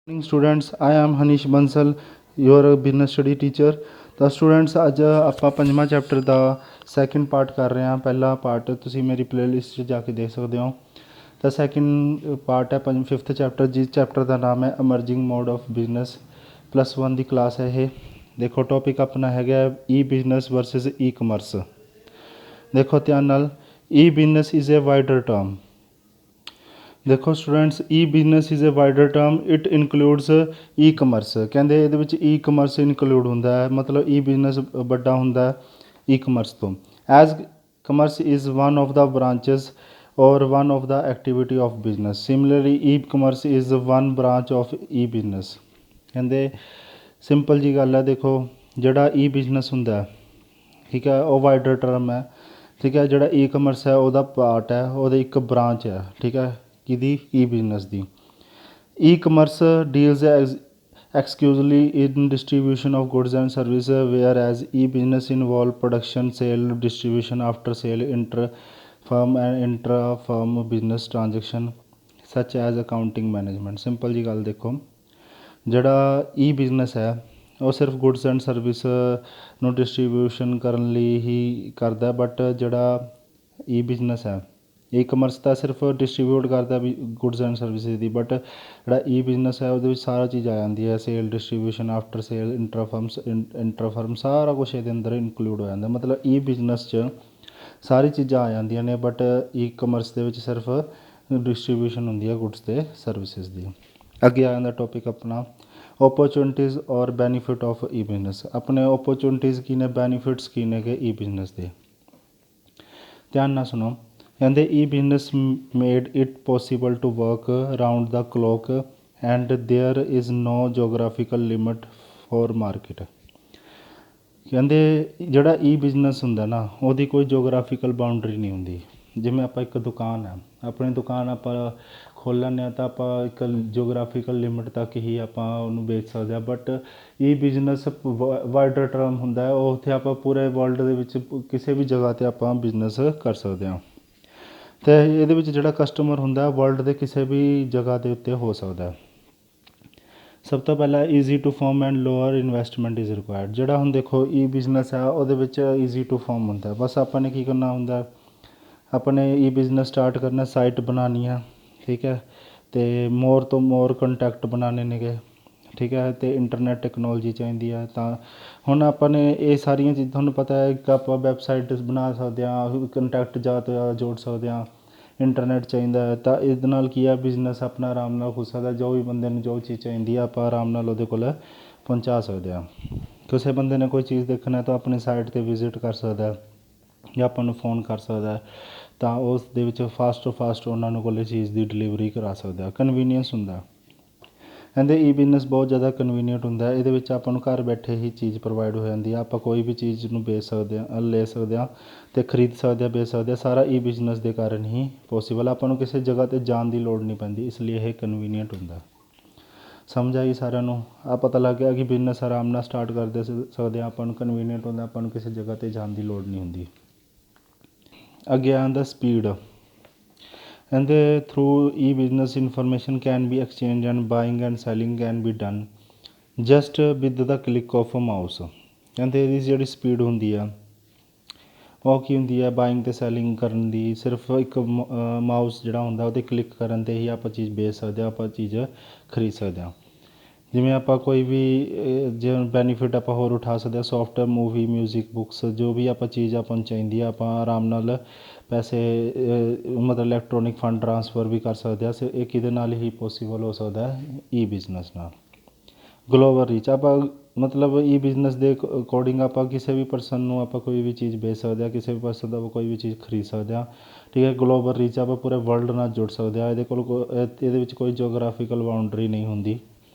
Morning students, I am Hanish Bansal, your business study teacher। ਤਾਂ students ਅੱਜ ਆਪਾਂ ਪੰਜਵਾਂ ਚੈਪਟਰ ਦਾ ਸੈਕਿੰਡ ਪਾਰਟ ਕਰ ਰਹੇ ਹਾਂ। ਪਹਿਲਾ ਪਾਰਟ ਤੁਸੀਂ ਮੇਰੀ ਪਲੇਲਿਸਟ 'ਚ ਜਾ ਕੇ ਦੇਖ ਸਕਦੇ ਹੋ। ਤਾਂ ਸੈਕਿੰਡ ਪਾਰਟ ਹੈ ਫਿਫਥ ਚੈਪਟਰ, ਜਿਸ ਚੈਪਟਰ ਦਾ ਨਾਮ ਹੈ ਅਮਰਜਿੰਗ ਮੋਡ ਆਫ ਬਿਜ਼ਨਸ। +1 ਦੀ ਕਲਾਸ ਹੈ ਇਹ। ਦੇਖੋ ਟੌਪਿਕ ਆਪਣਾ ਹੈਗਾ e business versus e commerce. ਦੇਖੋ ਧਿਆਨ ਨਾਲ, e business is a wider term. ਦੇਖੋ students, e business is a wider term, it includes e commerce. ਕਹਿੰਦੇ ਇਹਦੇ ਵਿੱਚ ਈ ਕਮਰਸ ਇਨਕਲੂਡ ਹੁੰਦਾ ਹੈ, ਮਤਲਬ ਈ ਬਿਜ਼ਨਸ ਵੱਡਾ ਹੁੰਦਾ ਹੈ ਈ ਕਮਰਸ ਤੋਂ। As commerce is one of the branches or one of the activity of business. Similarly e commerce is one branch of e business. ਕਹਿੰਦੇ ਸਿੰਪਲ ਜੀ ਗੱਲ ਹੈ। ਦੇਖੋ ਜਿਹੜਾ ਈ ਬਿਜ਼ਨਸ ਹੁੰਦਾ, ਠੀਕ ਹੈ, ਉਹ ਵਾਈਡਰ ਟਰਮ ਹੈ। ਠੀਕ ਹੈ, ਜਿਹੜਾ ਈ ਕਮਰਸ ਹੈ ਉਹਦਾ ਪਾਰਟ ਹੈ, ਉਹਦੀ ਇੱਕ ਬ੍ਰਾਂਚ ਹੈ। ਠੀਕ ਹੈ, ਕਿਹਦੀ? ਈ business the. E commerce deals exclusively in distribution of goods and services, whereas e-business involve production, sale, distribution, after sale, inter-firm and intra-firm business transaction such as accounting management। Simple ਜੀ ਗੱਲ ਦੇਖੋ, ਜਿਹੜਾ ਈ business ਹੈ ਉਹ ਸਿਰਫ goods and service ਨੂੰ distribution ਕਰਨ ਲਈ ਹੀ ਕਰਦਾ, ਬਟ ਜਿਹੜਾ ਈ ਬਿਜ਼ਨਸ ਹੈ, ਈ ਕਮਰਸ ਤਾਂ ਸਿਰਫ ਡਿਸਟਰੀਬਿਊਟ ਕਰਦਾ ਵੀ goods and services the, but ਜਿਹੜਾ ਈ ਬਿਜ਼ਨਸ ਹੈ ਉਹਦੇ ਵਿੱਚ ਸਾਰਾ ਚੀਜ਼ ਆ ਜਾਂਦੀ ਹੈ। ਸੇਲ, ਡਿਸਟਰੀਬਿਊਸ਼ਨ, ਆਫਟਰ ਸੇਲ, ਇੰਟਰਫਰਮ ਸਾਰਾ ਕੁਛ ਇਹਦੇ ਅੰਦਰ ਇਨਕਲੂਡ ਹੋ ਜਾਂਦਾ। ਮਤਲਬ ਈ ਬਿਜ਼ਨਸ 'ਚ ਸਾਰੀ ਚੀਜ਼ਾਂ ਆ ਜਾਂਦੀਆਂ ਨੇ, ਬਟ ਈ ਕਮਰਸ ਦੇ ਵਿੱਚ ਸਿਰਫ ਡਿਸਟਰੀਬਿਊਸ਼ਨ ਹੁੰਦੀ ਹੈ ਗੁੱਡਸ ਅਤੇ ਸਰਵਿਸਿਜ਼ ਦੀ। ਅੱਗੇ ਆ ਜਾਂਦਾ ਟੌਪਿਕ ਆਪਣਾ ਓਪਰਚੁਨਿਟੀਜ਼ ਔਰ ਬੈਨੀਫਿਟ ਆਫ ਈ ਬਿਜ਼ਨਸ। ਆਪਣੇ ਓਪਰਚੁਨਿਟੀਜ਼ ਕੀ ਨੇ, ਬੈਨੀਫਿਟਸ ਕੀ ਨੇ ਕਿ ਈ ਬਿਜ਼ਨਸ ਦੇ। ਧਿਆਨ ਨਾਲ ਸੁਣੋ। ਕਹਿੰਦੇ e business made it possible to work round the clock and there is no geographical limit for market. ਕਹਿੰਦੇ ਜਿਹੜਾ ਈ ਬਿਜ਼ਨਸ ਹੁੰਦਾ ਨਾ, ਉਹਦੀ ਕੋਈ ਜੋਗਰਾਫੀਕਲ ਬਾਊਂਡਰੀ ਨਹੀਂ ਹੁੰਦੀ। ਜਿਵੇਂ ਆਪਾਂ ਇੱਕ ਦੁਕਾਨ ਹੈ, ਆਪਣੀ ਦੁਕਾਨ ਆਪਾਂ ਖੋਲ੍ਹ ਲੈਂਦੇ ਹਾਂ ਤਾਂ ਆਪਾਂ ਇੱਕ ਜੋਗਰਾਫੀਕਲ ਲਿਮਿਟ ਤੱਕ ਹੀ ਆਪਾਂ ਉਹਨੂੰ ਵੇਚ ਸਕਦੇ ਹਾਂ, but E business wider term ਹੁੰਦਾ ਹੈ। ਉਹ ਉੱਥੇ ਆਪਾਂ ਪੂਰੇ ਵਰਲਡ ਦੇ ਵਿੱਚ ਕਿਸੇ ਵੀ ਜਗ੍ਹਾ 'ਤੇ ਆਪਾਂ ਬਿਜ਼ਨਸ ਕਰ ਸਕਦੇ ਹਾਂ। ਅਤੇ ਇਹਦੇ ਵਿੱਚ ਜਿਹੜਾ ਕਸਟਮਰ ਹੁੰਦਾ ਵਰਲਡ ਦੇ ਕਿਸੇ ਵੀ ਜਗ੍ਹਾ ਦੇ ਉੱਤੇ ਹੋ ਸਕਦਾ। ਸਭ ਤੋਂ ਪਹਿਲਾਂ easy to form and lower investment is required. ਜਿਹੜਾ ਹੁਣ ਦੇਖੋ ਈ ਬਿਜ਼ਨਸ ਹੈ ਉਹਦੇ ਵਿੱਚ ਈਜ਼ੀ ਟੂ ਫਾਰਮ ਹੁੰਦਾ, ਬਸ ਆਪਾਂ ਨੇ ਕੀ ਕਰਨਾ ਹੁੰਦਾ, ਆਪਾਂ ਨੇ ਈ ਬਿਜ਼ਨਸ ਸਟਾਰਟ ਕਰਨਾ, ਸਾਈਟ ਬਣਾਉਣੀ ਆ, ਠੀਕ ਹੈ, ਅਤੇ ਮੋਰ ਤੋਂ ਮੋਰ ਕੰਟੈਕਟ ਬਣਾਉਣੇ ਨੇਗੇ, ਠੀਕ ਹੈ, ਅਤੇ ਇੰਟਰਨੈਟ ਟੈਕਨੋਲੋਜੀ ਚਾਹੀਦੀ ਹੈ। ਤਾਂ ਹੁਣ ਆਪਾਂ ਨੇ ਇਹ ਸਾਰੀਆਂ ਚੀਜ਼ਾਂ, ਤੁਹਾਨੂੰ ਪਤਾ ਹੈ ਕਿ ਆਪਾਂ ਵੈਬਸਾਈਟ ਬਣਾ ਸਕਦੇ ਹਾਂ, ਕੰਟੈਕਟ ਜ਼ਿਆਦਾ ਤੋਂ ਜ਼ਿਆਦਾ ਜੋੜ ਸਕਦੇ ਹਾਂ, ਇੰਟਰਨੈਟ ਚਾਹੀਦਾ ਹੈ। ਤਾਂ ਇਹਦੇ ਨਾਲ ਕੀ ਆ, ਬਿਜ਼ਨਸ ਆਪਣਾ ਆਰਾਮ ਨਾਲ ਖੁੱਲ੍ਹ ਸਕਦਾ। ਜੋ ਵੀ ਬੰਦੇ ਨੂੰ ਜੋ ਚੀਜ਼ ਚਾਹੀਦੀ ਆ ਆਪਾਂ ਆਰਾਮ ਨਾਲ ਉਹਦੇ ਕੋਲ ਪਹੁੰਚਾ ਸਕਦੇ ਹਾਂ। ਕਿਸੇ ਬੰਦੇ ਨੇ ਕੋਈ ਚੀਜ਼ ਦੇਖਣਾ ਤਾਂ ਆਪਣੀ ਸਾਈਟ 'ਤੇ ਵਿਜ਼ਿਟ ਕਰ ਸਕਦਾ ਜਾਂ ਆਪਾਂ ਨੂੰ ਫ਼ੋਨ ਕਰ ਸਕਦਾ, ਤਾਂ ਉਸ ਦੇ ਵਿੱਚ ਫਾਸਟ ਤੋਂ ਫਾਸਟ ਉਹਨਾਂ ਨੂੰ ਕੋਲ ਚੀਜ਼ ਦੀ ਡਿਲੀਵਰੀ ਕਰਾ ਸਕਦਾ। ਕਨਵੀਨੀਅੰਸ ਹੁੰਦਾ। ਕਹਿੰਦੇ ਈ ਬਿਜ਼ਨਸ ਬਹੁਤ ਜ਼ਿਆਦਾ ਕਨਵੀਨੀਅੰਟ ਹੁੰਦਾ। ਇਹਦੇ ਵਿੱਚ ਆਪਾਂ ਨੂੰ ਘਰ ਬੈਠੇ ਹੀ ਚੀਜ਼ ਪ੍ਰੋਵਾਈਡ ਹੋ ਜਾਂਦੀ ਆ। ਆਪਾਂ ਕੋਈ ਵੀ ਚੀਜ਼ ਨੂੰ ਵੇਚ ਸਕਦੇ ਹਾਂ, ਲੈ ਸਕਦੇ ਹਾਂ ਅਤੇ ਖਰੀਦ ਸਕਦੇ ਹਾਂ, ਵੇਚ ਸਕਦੇ ਹਾਂ। ਸਾਰਾ ਈ ਬਿਜ਼ਨਸ ਦੇ ਕਾਰਨ ਹੀ ਪੋਸੀਬਲ। ਆਪਾਂ ਨੂੰ ਕਿਸੇ ਜਗ੍ਹਾ 'ਤੇ ਜਾਣ ਦੀ ਲੋੜ ਨਹੀਂ ਪੈਂਦੀ, ਇਸ ਲਈ ਇਹ ਕਨਵੀਨੀਅੰਟ ਹੁੰਦਾ। ਸਮਝ ਆਈ ਸਾਰਿਆਂ ਨੂੰ? ਆ ਪਤਾ ਲੱਗ ਗਿਆ ਕਿ ਬਿਜ਼ਨਸ ਆਰਾਮ ਨਾਲ ਸਟਾਰਟ ਕਰਦੇ ਸਕਦੇ ਹਾਂ, ਆਪਾਂ ਨੂੰ ਕਨਵੀਨੀਅੰਟ ਹੁੰਦਾ, ਆਪਾਂ ਨੂੰ ਕਿਸੇ ਜਗ੍ਹਾ 'ਤੇ ਜਾਣ ਦੀ ਲੋੜ ਨਹੀਂ ਹੁੰਦੀ। ਅੱਗੇ ਆਉਂਦਾ ਸਪੀਡ। ਕਹਿੰਦੇ through e business information can be exchange and buying and selling can be done just with the click of a mouse. ਕਹਿੰਦੇ ਇਹਦੀ ਜਿਹੜੀ ਸਪੀਡ ਹੁੰਦੀ ਆ ਉਹ ਕੀ ਹੁੰਦੀ ਹੈ, ਬਾਇੰਗ ਅਤੇ ਸੈਲਿੰਗ ਕਰਨ ਦੀ ਸਿਰਫ ਇੱਕ ਮਾਊਸ ਜਿਹੜਾ ਹੁੰਦਾ ਉਹਦੇ ਕਲਿੱਕ ਕਰਨ 'ਤੇ ਹੀ ਆਪਾਂ ਚੀਜ਼ ਵੇਚ ਸਕਦੇ ਹਾਂ, ਆਪਾਂ ਚੀਜ਼ ਖਰੀਦ ਸਕਦੇ ਹਾਂ। ਜਿਵੇਂ ਆਪਾਂ ਕੋਈ ਵੀ ਜੇ ਬੈਨੀਫਿਟ ਆਪਾਂ ਹੋਰ ਉਠਾ ਸਕਦੇ ਹਾਂ, ਸੋਫਟਵੇਅਰ, ਮੂਵੀ, ਮਿਊਜ਼ਿਕ, ਬੁੱਕਸ, ਜੋ ਵੀ ਆਪਾਂ ਚੀਜ਼ ਆਪਾਂ ਨੂੰ ਚਾਹੀਦੀ ਆ ਆਪਾਂ ਆਰਾਮ ਨਾਲ ਪੈਸੇ ਮਤਲਬ ਇਲੈਕਟ੍ਰੋਨਿਕ ਫੰਡ ਟਰਾਂਸਫਰ ਵੀ ਕਰ ਸਕਦੇ ਹਾਂ। ਇਹ ਕਿਹਦੇ ਨਾਲ ਹੀ ਪੋਸੀਬਲ ਹੋ ਸਕਦਾ, ਈ ਬਿਜ਼ਨਸ ਨਾਲ। ਗਲੋਬਲ ਰੀਚ, ਆਪਾਂ ਮਤਲਬ ਈ ਬਿਜ਼ਨਸ ਦੇ ਅਕੋਰਡਿੰਗ ਆਪਾਂ ਕਿਸੇ ਵੀ ਪਰਸਨ ਨੂੰ ਆਪਾਂ ਕੋਈ ਵੀ ਚੀਜ਼ ਵੇਚ ਸਕਦੇ ਹਾਂ, ਕਿਸੇ ਵੀ ਪਰਸਨ ਦਾ ਕੋਈ ਵੀ ਚੀਜ਼ ਖਰੀਦ ਸਕਦੇ ਹਾਂ, ਠੀਕ ਹੈ। ਗਲੋਬਲ ਰੀਚ, ਆਪਾਂ ਪੂਰੇ ਵਰਲਡ ਨਾਲ ਜੁੜ ਸਕਦੇ ਹਾਂ। ਇਹਦੇ ਕੋਲ ਇਹਦੇ ਵਿੱਚ ਕੋਈ ਜੋਗਰਾਫੀਕਲ ਬਾਊਂਡਰੀ ਨਹੀਂ ਹੁੰਦੀ,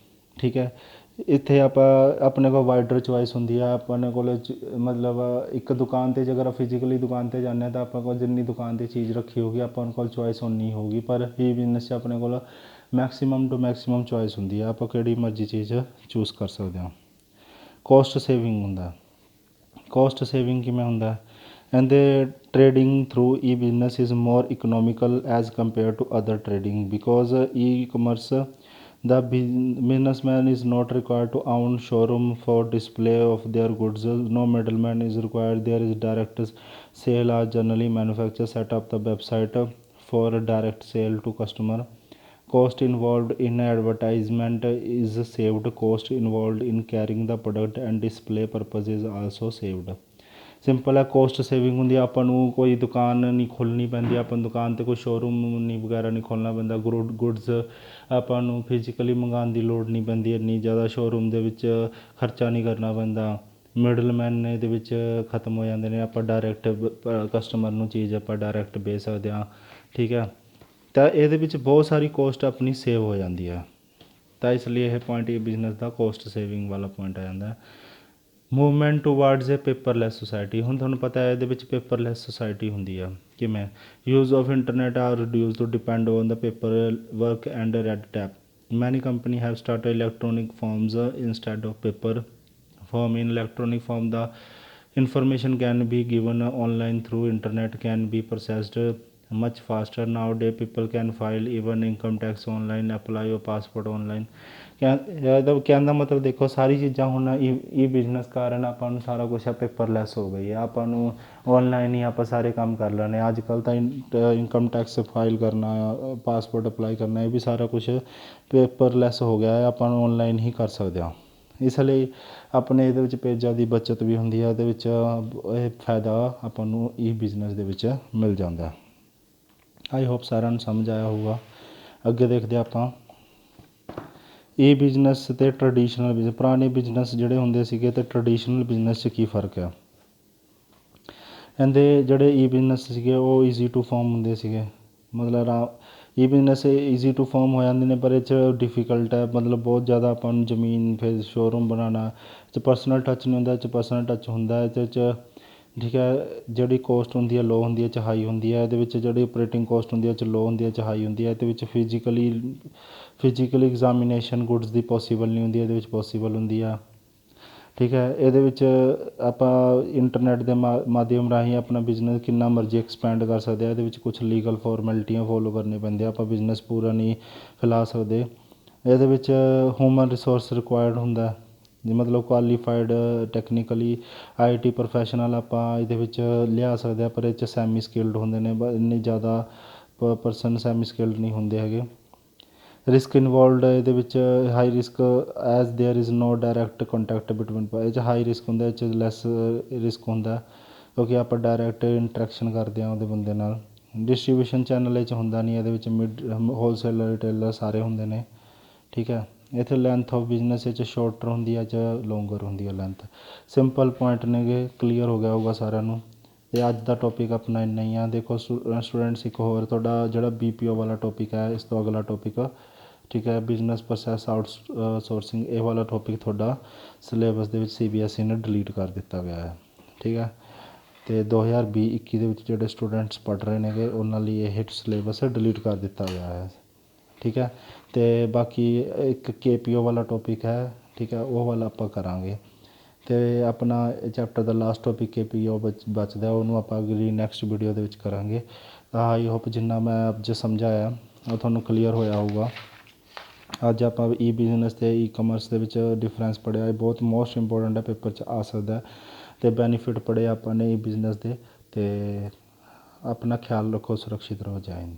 ਠੀਕ ਹੈ। ਇੱਥੇ ਆਪਾਂ ਆਪਣੇ ਕੋਲ ਵਾਈਡਰ ਚੋਆਇਸ ਹੁੰਦੀ ਆ। ਆਪਣੇ ਕੋਲ ਮਤਲਬ ਇੱਕ ਦੁਕਾਨ 'ਤੇ ਜੇਕਰ ਫਿਜ਼ੀਕਲੀ ਦੁਕਾਨ 'ਤੇ ਜਾਂਦੇ ਹਾਂ ਤਾਂ ਆਪਾਂ ਕੋਲ ਜਿੰਨੀ ਦੁਕਾਨ 'ਤੇ ਚੀਜ਼ ਰੱਖੀ ਹੋਊਗੀ ਆਪਾਂ ਕੋਲ ਚੋਆਇਸ ਓਨੀ ਹੋਊਗੀ, ਪਰ ਈ ਬਿਜ਼ਨਸ 'ਚ ਆਪਣੇ ਕੋਲ ਮੈਕਸੀਮਮ ਟੂ ਮੈਕਸੀਮਮ ਚੋਆਇਸ ਹੁੰਦੀ ਆ, ਆਪਾਂ ਕਿਹੜੀ ਮਰਜ਼ੀ ਚੀਜ਼ ਚੂਜ਼ ਕਰ ਸਕਦੇ ਹਾਂ। ਕੋਸਟ ਸੇਵਿੰਗ ਹੁੰਦਾ। ਕੋਸਟ ਸੇਵਿੰਗ ਕਿਵੇਂ ਹੁੰਦਾ, ਕਹਿੰਦੇ trading through e business is more economical as compare to other trading because e commerce The businessman is not required to own showroom for display of their goods. No middleman is required. There is direct sale are generally manufacturers set up the website for direct sale to customer. Cost involved in advertisement is saved. Cost involved in carrying the product and display purpose is also saved. Simple ਹੈ, cost saving ਹੁੰਦੀ ਆ, ਆਪਾਂ ਨੂੰ ਕੋਈ ਦੁਕਾਨ ਨਹੀਂ ਖੋਲ੍ਹਣੀ ਪੈਂਦੀ, ਆਪਾਂ ਨੂੰ ਦੁਕਾਨ 'ਤੇ ਕੋਈ ਸ਼ੋਰੂਮ ਨਹੀਂ ਵਗੈਰਾ ਨਹੀਂ ਖੋਲ੍ਹਣਾ ਪੈਂਦਾ। ਗੁੱਡਸ ਆਪਾਂ ਨੂੰ ਫਿਜ਼ੀਕਲੀ ਮੰਗਵਾਉਣ ਦੀ ਲੋੜ ਨਹੀਂ ਪੈਂਦੀ, ਇੰਨੀ ਜ਼ਿਆਦਾ ਸ਼ੋਰੂਮ ਦੇ ਵਿੱਚ ਖਰਚਾ ਨਹੀਂ ਕਰਨਾ ਪੈਂਦਾ। ਮਿਡਲਮੈਨ ਇਹਦੇ ਵਿੱਚ ਖਤਮ ਹੋ ਜਾਂਦੇ ਨੇ, ਆਪਾਂ ਡਾਇਰੈਕਟ ਕਸਟਮਰ ਨੂੰ ਚੀਜ਼ ਆਪਾਂ ਡਾਇਰੈਕਟ ਵੇਚ ਸਕਦੇ ਹਾਂ। ਠੀਕ ਹੈ, ਤਾਂ ਇਹਦੇ ਵਿੱਚ ਬਹੁਤ ਸਾਰੀ ਕੋਸਟ ਆਪਣੀ ਸੇਵ ਹੋ ਜਾਂਦੀ ਹੈ। ਤਾਂ ਇਸ ਲਈ ਇਹ ਪੁਆਇੰਟ ਇਹ ਬਿਜ਼ਨਸ ਦਾ ਕੋਸਟ ਸੇਵਿੰਗ ਵਾਲਾ ਪੁਆਇੰਟ ਆ ਜਾਂਦਾ। ਮੂਵਮੈਂਟ ਟੂਵਰਡਸ ਏ ਪੇਪਰਲੈਸ ਸੁਸਾਇਟੀ। ਹੁਣ ਤੁਹਾਨੂੰ ਪਤਾ ਹੈ ਇਹਦੇ ਵਿੱਚ ਪੇਪਰਲੈਸ ਸੁਸਾਇਟੀ ਹੁੰਦੀ ਆ ਕਿਵੇਂ। Use of internet are reduce to depend on the paper work and red tape. Many company have started electronic forms instead of paper form. In electronic form the information can be given online through internet can be processed much faster. Nowadays people can file even income tax online, apply your passport online। ਇਹਦਾ ਕਹਿਣ ਦਾ ਮਤਲਬ ਦੇਖੋ, ਸਾਰੀ ਚੀਜ਼ਾਂ ਹੁਣ ਈ business ਕਾਰਨ ਆਪਾਂ ਨੂੰ ਸਾਰਾ ਕੁਛ ਪੇਪਰਲੈਸ ਹੋ ਗਈ ਹੈ। ਆਪਾਂ ਨੂੰ ਔਨਲਾਈਨ ਹੀ ਆਪਾਂ ਸਾਰੇ ਕੰਮ ਕਰ ਲੈਣੇ। ਅੱਜ ਕੱਲ੍ਹ ਤਾਂ ਇਨਕਮ ਟੈਕਸ ਫਾਈਲ ਕਰਨਾ, ਪਾਸਪੋਰਟ ਅਪਲਾਈ ਕਰਨਾ, ਇਹ ਵੀ ਸਾਰਾ ਕੁਛ ਪੇਪਰਲੈਸ ਹੋ ਗਿਆ ਹੈ, ਆਪਾਂ ਨੂੰ ਔਨਲਾਈਨ ਹੀ ਕਰ ਸਕਦੇ ਹਾਂ। ਇਸ ਲਈ ਆਪਣੇ ਇਹਦੇ ਵਿੱਚ ਪੇਜਾਂ ਦੀ ਬੱਚਤ ਵੀ ਹੁੰਦੀ ਹੈ। ਇਹਦੇ ਵਿੱਚ ਇਹ ਫਾਇਦਾ ਆਪਾਂ ਨੂੰ ਈ ਬਿਜ਼ਨਸ ਦੇ ਵਿੱਚ ਮਿਲ ਜਾਂਦਾ। ਆਈ ਹੋਪ ਸਾਰਿਆਂ ਨੂੰ ਸਮਝ ਆਇਆ ਹੋਊਗਾ। ਅੱਗੇ ਦੇਖਦੇ ਆਪਾਂ ਈ ਬਿਜ਼ਨਸ ਅਤੇ ਟਰਡੀਸ਼ਨਲ ਬਿਜ਼ਨਸ। ਪੁਰਾਣੇ ਬਿਜ਼ਨਸ ਜਿਹੜੇ ਹੁੰਦੇ ਸੀਗੇ ਅਤੇ ਟਰਡੀਸ਼ਨਲ ਬਿਜ਼ਨਸ 'ਚ ਕੀ ਫ਼ਰਕ ਆ। ਇਹਦੇ ਜਿਹੜੇ ਈ ਬਿਜ਼ਨਸ ਸੀਗੇ ਉਹ ਈਜ਼ੀ ਟੂ ਫਾਰਮ ਹੁੰਦੇ ਸੀਗੇ, ਮਤਲਬ ਈ ਬਿਜ਼ਨਸ ਈਜ਼ੀ ਟੂ ਫਾਰਮ ਹੋ ਜਾਂਦੇ ਨੇ, ਪਰ ਇਹ 'ਚ ਡਿਫੀਕਲਟ ਹੈ। ਮਤਲਬ ਬਹੁਤ ਜ਼ਿਆਦਾ ਆਪਾਂ ਨੂੰ ਜ਼ਮੀਨ ਫਿਰ ਸ਼ੋਰੂਮ ਬਣਾਉਣਾ, ਇਹ 'ਚ ਪਰਸਨਲ ਟੱਚ ਨਹੀਂ ਹੁੰਦਾ, ਇਹ 'ਚ ਪਰਸਨਲ ਟੱਚ ਹੁੰਦਾ ਇਹਦੇ 'ਚ। ਠੀਕ ਹੈ, ਜਿਹੜੀ ਕੋਸਟ ਹੁੰਦੀ ਹੈ ਲੋਅ ਹੁੰਦੀ ਹੈ, 'ਚ ਹਾਈ ਹੁੰਦੀ ਹੈ। ਇਹਦੇ ਵਿੱਚ ਜਿਹੜੀ ਆਪਰੇਟਿੰਗ ਕੋਸਟ ਹੁੰਦੀ ਹੈ 'ਚ ਲੋਅ ਹੁੰਦੀ ਹੈ, 'ਚ ਹਾਈ ਹੁੰਦੀ ਹੈ। ਇਹਦੇ ਵਿੱਚ ਫਿਜ਼ੀਕਲੀ ਐਗਜ਼ਾਮੀਨੇਸ਼ਨ ਗੁੱਡਸ ਦੀ ਪੋਸੀਬਲ ਨਹੀਂ ਹੁੰਦੀ, ਇਹਦੇ ਵਿੱਚ ਪੋਸੀਬਲ ਹੁੰਦੀ ਆ। ਠੀਕ ਹੈ, ਇਹਦੇ ਵਿੱਚ ਆਪਾਂ ਇੰਟਰਨੈਟ ਦੇ ਮਾਧਿਅਮ ਰਾਹੀਂ ਆਪਣਾ ਬਿਜ਼ਨਸ ਕਿੰਨਾ ਮਰਜ਼ੀ ਐਕਸਪੈਂਡ ਕਰ ਸਕਦੇ ਹਾਂ। ਇਹਦੇ ਵਿੱਚ ਕੁਛ ਲੀਗਲ ਫੋਰਮੈਲਿਟੀਆਂ ਫੋਲੋ ਕਰਨੀਆਂ ਪੈਂਦੀਆਂ, ਆਪਾਂ ਬਿਜ਼ਨਸ ਪੂਰਾ ਨਹੀਂ ਫੈਲਾ ਸਕਦੇ। ਇਹਦੇ ਵਿੱਚ ਹਿਊਮਨ ਰਿਸੋਰਸ ਰਿਕੁਆਇਰਡ ਹੁੰਦਾ, ਮਤਲਬ ਕੁਆਲੀਫਾਈਡ ਟੈਕਨੀਕਲੀ IT ਪ੍ਰੋਫੈਸ਼ਨਲ ਆਪਾਂ ਇਹਦੇ ਵਿੱਚ ਲਿਆ ਸਕਦੇ ਹਾਂ, ਪਰ ਇਹ 'ਚ ਸੈਮੀ ਸਕਿਲਡ ਹੁੰਦੇ ਨੇ, ਇੰਨੀ ਜ਼ਿਆਦਾ ਪਰਸਨ ਸੈਮੀ ਸਕਿਲਡ ਨਹੀਂ ਹੁੰਦੇ ਹੈਗੇ। ਰਿਸਕ ਇਨਵੋਲਵਡ ਇਹਦੇ ਵਿੱਚ high risk as there is no direct contact between. ਇਹ 'ਚ ਹਾਈ ਰਿਸਕ ਹੁੰਦਾ, ਇਹ 'ਚ ਲੈਸ ਰਿਸਕ ਹੁੰਦਾ ਕਿਉਂਕਿ ਆਪਾਂ ਡਾਇਰੈਕਟ ਇੰਟਰੈਕਸ਼ਨ ਕਰਦੇ ਹਾਂ ਉਹਦੇ ਬੰਦੇ ਨਾਲ। ਡਿਸਟਰੀਬਿਊਸ਼ਨ ਚੈਨਲ ਇਹ 'ਚ ਹੁੰਦਾ ਨਹੀਂ, ਇਹਦੇ ਵਿੱਚ ਹੋਲਸੇਲਰ ਰਿਟੇਲਰ ਸਾਰੇ ਹੁੰਦੇ ਨੇ। ਠੀਕ ਹੈ, ਇੱਥੇ ਲੈਂਥ ਆਫ ਬਿਜ਼ਨਸ ਇਹ 'ਚ ਸ਼ੋਰਟਰ ਹੁੰਦੀ ਹੈ, 'ਚ ਲੋਂਗਰ ਹੁੰਦੀ ਹੈ ਲੈਂਥ। ਸਿੰਪਲ ਪੁਆਇੰਟ ਨੇਗੇ, ਕਲੀਅਰ ਹੋ ਗਿਆ ਹੋਊਗਾ ਸਾਰਿਆਂ ਨੂੰ। ਅਤੇ ਅੱਜ ਦਾ ਟੋਪਿਕ ਆਪਣਾ ਇੰਨਾ ਹੀ ਆ। ਦੇਖੋ ਸਟੂਡੈਂਟਸ, ਇੱਕ ਹੋਰ ਤੁਹਾਡਾ ਜਿਹੜਾ BPO ਵਾਲਾ ਟੋਪਿਕ ਹੈ, ਇਸ ਤੋਂ ਅਗਲਾ ਟੋਪਿਕ ਠੀਕ ਹੈ ਬਿਜ਼ਨਸ ਪ੍ਰੋਸੈਸ ਆਊਟਸੋਰਸਿੰਗ, ਇਹ ਵਾਲਾ ਟੋਪਿਕ ਤੁਹਾਡਾ ਸਿਲੇਬਸ ਦੇ ਵਿੱਚ CBSE ਨੇ ਡਿਲੀਟ ਕਰ ਦਿੱਤਾ ਗਿਆ ਹੈ। ਠੀਕ ਹੈ, ਅਤੇ 2020-21 ਦੇ ਵਿੱਚ ਜਿਹੜੇ ਸਟੂਡੈਂਟਸ ਪੜ੍ਹ ਰਹੇ ਨੇਗੇ ਉਹਨਾਂ ਲਈ ਇਹ ਸਿਲੇਬਸ ਡਿਲੀਟ ਕਰ ਦਿੱਤਾ ਗਿਆ ਹੈ। ਠੀਕ ਹੈ, ਅਤੇ ਬਾਕੀ ਇੱਕ KPO ਵਾਲਾ ਟੋਪਿਕ ਹੈ, ਠੀਕ ਹੈ, ਉਹ ਵਾਲਾ ਆਪਾਂ ਕਰਾਂਗੇ। ਅਤੇ ਆਪਣਾ ਚੈਪਟਰ ਦਾ ਲਾਸਟ ਟੋਪਿਕ KPO ਬਚਦਾ, ਉਹਨੂੰ ਆਪਾਂ ਅਗਲੀ ਨੈਕਸਟ ਵੀਡੀਓ ਦੇ ਵਿੱਚ ਕਰਾਂਗੇ। ਆਈ ਹੋਪ ਜਿੰਨਾ ਮੈਂ ਅੱਜ ਸਮਝਾਇਆ ਉਹ ਤੁਹਾਨੂੰ ਕਲੀਅਰ ਹੋਇਆ ਹੋਊਗਾ। ਅੱਜ ਆਪਾਂ ਈ ਬਿਜ਼ਨਸ ਅਤੇ ਈ ਕਮਰਸ ਦੇ ਵਿੱਚ ਡਿਫਰੈਂਸ ਪੜ੍ਹਿਆ, ਇਹ ਬਹੁਤ ਮੋਸਟ ਇੰਪੋਰਟੈਂਟ ਹੈ, ਪੇਪਰ 'ਚ ਆ ਸਕਦਾ। ਅਤੇ ਬੈਨੀਫਿਟ ਪੜ੍ਹੇ ਆਪਾਂ ਨੇ ਈ ਬਿਜ਼ਨਸ ਦੇ। ਅਤੇ ਆਪਣਾ ਖਿਆਲ ਰੱਖੋ, ਸੁਰੱਖਿਅਤ ਰਹੋ। ਜੈ ਹਿੰਦ।